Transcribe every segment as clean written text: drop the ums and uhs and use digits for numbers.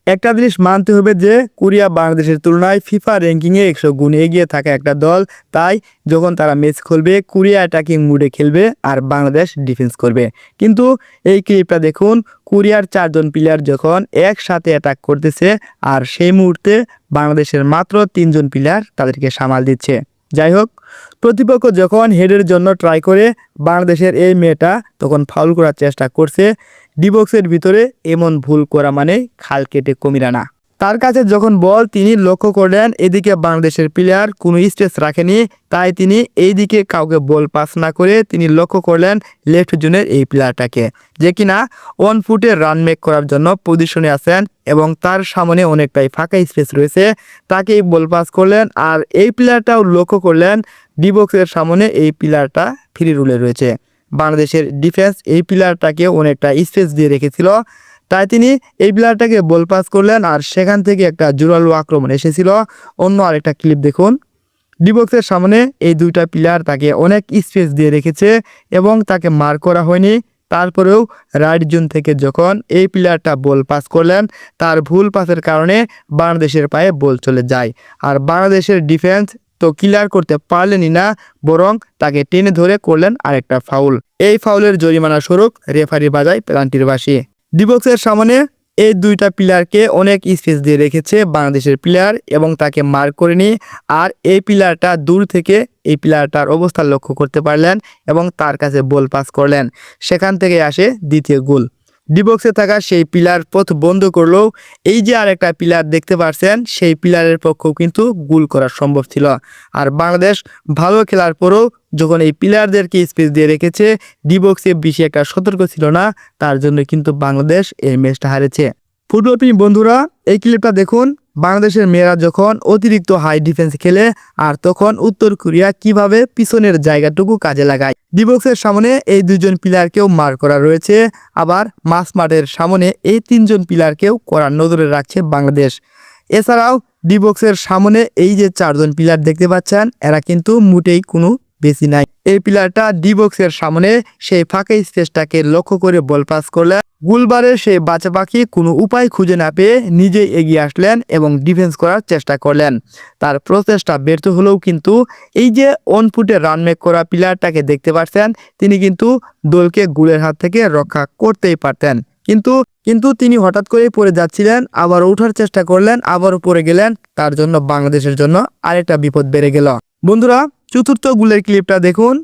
একটা জিনিস মানতে হবে যে কোরিয়া বাংলাদেশের তুলনায় ফিফা র্যাঙ্কিংয়ে 100 গুণ এগিয়ে থাকা একটা দল। তাই যখন তারা ম্যাচ খেলবে কোরিয়া অ্যাটাকিং মুডে খেলবে আর বাংলাদেশ ডিফেন্স করবে। কিন্তু এই ক্লিপটা দেখুন, কোরিয়ার 4 জন প্লেয়ার যখন একসাথে অ্যাটাক করতেছে আর সেই মুহূর্তে বাংলাদেশের মাত্র 3 জন প্লেয়ার তাদেরকে সামাল দিচ্ছে। যাই হোক, প্রতিপক্ষ যখন হেডের জন্য ট্রাই করে বাংলাদেশের এই মেয়েটা তখন ফাউল করার চেষ্টা করছে। ডিবক্সের ভিতরে এমন ভুল করা মানে খাল কেটে কুমির আনা। তার কাছে যখন বল তিনি লক্ষ্য করলেন এদিকে বাংলাদেশের প্লেয়ার কোনো স্ট্রেস রাখেনি, তাই তিনি এই দিকে কাউকে বল পাস না করে তিনি লক্ষ্য করলেন লেফট জোনের এই প্লেয়ারটাকে, যে কিনা 1 ফুটে রান মেক করার জন্য পজিশনে আছেন এবং তার সামনে অনেকটাই ফাঁকা স্পেস রয়েছে। তাকেই বল পাস করলেন আর এই প্লেয়ারটাও লক্ষ্য করলেন ডিবক্সের সামনে এই প্লেয়ারটা ফ্রি রুলে রয়েছে। বাংলাদেশের ডিফেন্স এই প্লেয়ারটাকে অনেকটা স্পেস দিয়ে রেখেছিল, তাই তিনি এই প্লেয়ারটাকে বল পাস করলেন আর সেখান থেকে একটা জোরালো আক্রমণ এসেছিল। অন্য আরেকটা ক্লিপ দেখুন, ডিবক্সের সামনে এই দুইটা প্লেয়ার তাকে অনেক স্পেস দিয়ে রেখেছে এবং তাকে মার করা হয়নি। তারপরেও রাইট জোন থেকে যখন এই প্লেয়ারটা বল পাস করলেন তার ভুল পাসের কারণে বাংলাদেশের পায়ে বল চলে যায় আর বাংলাদেশের ডিফেন্স তো ক্লিয়ার করতে পারলেনই না, বরং তাকে টেনে ধরে করলেন আরেকটা ফাউল। এই ফাউলের জরিমানা স্বরূপ রেফারি বাজায় পেনাল্টির বাঁশি। ডিবক্সের সামনে এই দুইটা প্লেয়ারকে অনেক স্পেস দিয়ে রেখেছে বাংলাদেশের প্লেয়ার এবং তাকে মার্ক করেনি। আর এই প্লেয়ারটা দূর থেকে এই প্লেয়ারটার অবস্থা লক্ষ্য করতে পারলেন এবং তার কাছে বল পাস করলেন, সেখান থেকে আসে দ্বিতীয় গোল। ডিবক্সে থাকা সেই প্লেয়ার পথ বন্ধ করলেও এই যে আরেকটা প্লেয়ার দেখতে পাচ্ছেন সেই প্লেয়ারের পক্ষেও কিন্তু গোল করা সম্ভব ছিল। আর বাংলাদেশ ভালো খেলার পরেও যখন এই প্লেয়ারদেরকে স্পেস দিয়ে রেখেছে, ডিবক্সে বেশি একটা সতর্ক ছিল না, তার জন্য কিন্তু বাংলাদেশ এই ম্যাচটা হারেছে। ফুটবলপ্রেমী বন্ধুরা, এই ক্লিপটা দেখুন, বাংলাদেশের মেয়েরা যখন অতিরিক্ত হাই ডিফেন্স খেলে আর তখন উত্তর কোরিয়া কিভাবে পিছনের জায়গাটুকু কাজে লাগায়। ডিবক্সের সামনে এই 2 জন প্লেয়ারকেও মার করা রয়েছে, আবার মাস মাঠের সামনে এই 3 জন প্লেয়ারকেও করার নজরে রাখছে বাংলাদেশ। এছাড়াও ডিবক্সের সামনে এই যে 4 জন প্লেয়ার দেখতে পাচ্ছেন এরা কিন্তু মোটেই কোনো বেশি নাই। এই প্লেয়ারটা ডিবক্সের সামনে সেই ফাঁকা স্পেসটাকে লক্ষ্য করে বল পাস করলেন। গোলবারের সেই বাচ্চা পাখি কোনো উপায় খুঁজে না পেয়ে নিজেই এগিয়ে আসলেন এবং ডিফেন্স করার চেষ্টা করলেন। তার প্রচেষ্টা ব্যর্থ হলেও কিন্তু এই যে 1 ফুটে রান মেক করা প্লেয়ারটাকে দেখতে পাচ্ছেন তিনি কিন্তু দলকে গোলের হাত থেকে রক্ষা করতেই পারতেন, কিন্তু তিনি হঠাৎ করেই পড়ে যাচ্ছিলেন, আবার ওঠার চেষ্টা করলেন, আবারও পড়ে গেলেন। তার জন্য বাংলাদেশের জন্য আরেকটা বিপদ বেড়ে গেল। বন্ধুরা, চতুর্থ গোলের ক্লিপটা দেখুন,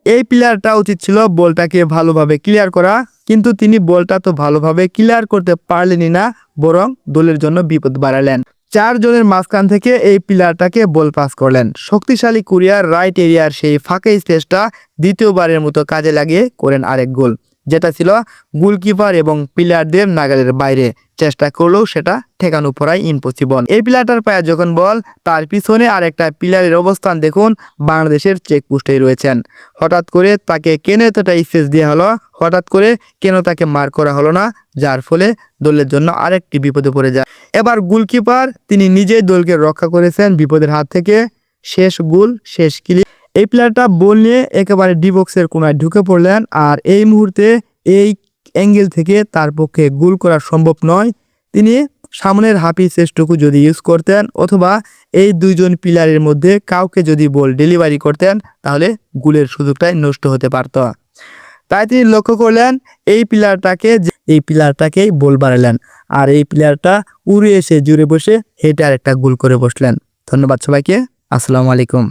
এই প্লেয়ারটা উচিত ছিল বলটাকে ভালোভাবে ক্লিয়ার করা, কিন্তু তিনি বলটা তো ভালোভাবে ক্লিয়ার করতে পারলেনই না, বরং দলের জন্য বিপদ বাড়ালেন। 4 জনের মাঝখান থেকে এই প্লেয়ারটাকে বল পাস করলেন। শক্তিশালী কোরিয়ার রাইট এরিয়ার সেই ফাঁকা স্পেসটা দ্বিতীয়বারের মতো কাজে লাগিয়ে করেন আরেক গোল, যেটা ছিল গোলকিপার এবং প্লেয়ারদের নাগালের বাইরে। চেষ্টা করলেও সেটা ঠেকানো পড়াই ইম্পসিবল। এই প্লেয়ারটার পায়ে যখন বল, তার পিছনে আরেকটা প্লেয়ারের অবস্থান দেখুন, বাংলাদেশের চেকপোস্টেই রয়েছেন। হঠাৎ করে তাকে কেন এতটা স্পেস দেওয়া হলো, হঠাৎ করে কেন তাকে মার করা হলো না, যার ফলে দলের জন্য আরেকটি বিপদে পড়ে যায়। এবার গোলকিপার তিনি নিজেই দলকে রক্ষা করেছেন বিপদের হাত থেকে। শেষ গোল, শেষ ক্লিপ। এই প্লেয়ারটা বল নিয়ে একেবারে ডিবক্সের কোনায় ঢুকে পড়লেন আর এই মুহূর্তে এই অ্যাঙ্গেল থেকে তার পক্ষে গোল করা সম্ভব নয়। তিনি সামনের হাফ স্পেসটুকু যদি ইউজ করতেন অথবা এই 2 জন প্লেয়ারের মধ্যে কাউকে যদি বল ডেলিভারি করতেন তাহলে গোলের সুযোগটাই নষ্ট হতে পারত। তাই তিনি লক্ষ্য করলেন এই প্লেয়ারটাকেই বল বাড়ালেন আর এই প্লেয়ারটা উড়ে এসে জুড়ে বসে হেঁটে আরেকটা গোল করে বসলেন। ধন্যবাদ সবাইকে। আসসালামু আলাইকুম।